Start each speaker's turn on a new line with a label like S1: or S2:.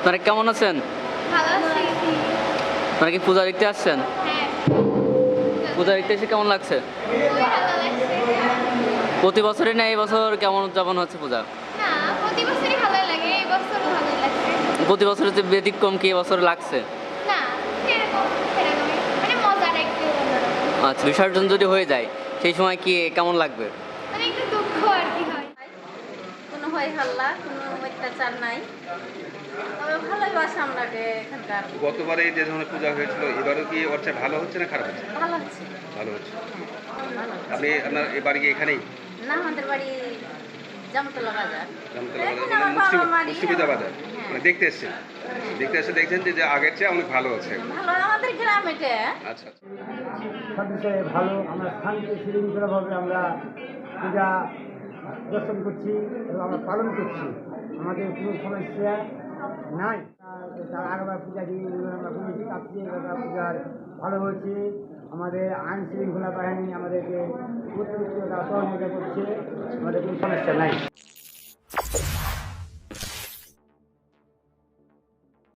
S1: আপনারা কেমন আছেন?
S2: ভালো আছি।
S1: আপনারা কি পূজা দেখতে আসছেন?
S2: হ্যাঁ,
S1: পূজা দেখতে এসে কেমন লাগছে?
S2: খুবই ভালো লাগছে।
S1: প্রতি বছরই না এই বছর কেমন উদযাপন হচ্ছে পূজা?
S2: না, প্রতি বছরই ভালো লাগে, এই বছরও ভালোই লাগছে।
S1: প্রতি বছরের যে ব্যতিক্রম কি এবছর লাগছে?
S2: না, সেরকমই। মানে মজার একটু অন্যরকম।
S1: আচ্ছা, বিসর্জন যদি হয়ে যায় সেই সময় কি কেমন লাগবে?
S2: মানে একটু দুঃখ আর কি হয়।
S3: কোনো হই হাল্লা কোনো অত্যাচার নাই, তবে ভালোই বাসা আমরাকে এখানকার।
S4: গতবারে যে ধরনের পূজা হয়েছিল এবারও কি ওর চেয়ে ভালো হচ্ছে না খারাপ হচ্ছে?
S3: ভালো হচ্ছে।
S4: ভালো হচ্ছে।
S3: ভালো হচ্ছে।
S4: আপনি আপনার এবারে কি এখানেই
S3: না, আমাদের বাড়ি জামতলা বাজার।
S4: জামতলা বাজার,
S3: এখানে
S4: মানে
S3: আমার বাবার বাড়ি।
S4: মুক্তিপিতা বাজার,
S3: হ্যাঁ।
S4: মানে দেখতে এসেছেন? দেখতে এসে দেখছেন যে আগের চেয়ে অনেক ভালো আছে।
S3: ভালো আমাদের গ্রাম এটা।
S4: আচ্ছা আচ্ছা।
S5: সব বিষয়ে ভালো। আমরা শান্তি শৃঙ্খলাভাবে আমরা পূজা দর্শন করছি এবং আমরা পালন করছি। আমাদের কোনো সমস্যা নাই। তার আগেবার পূজা দিয়ে আমরা করেছি, তার চেয়ে এবার পূজার ভালো হয়েছে। আমাদের আইন শৃঙ্খলা বাহিনী আমাদেরকে অতিরিক্ত সহযোগিতা করছে, আমাদের কোনো সমস্যা নাই।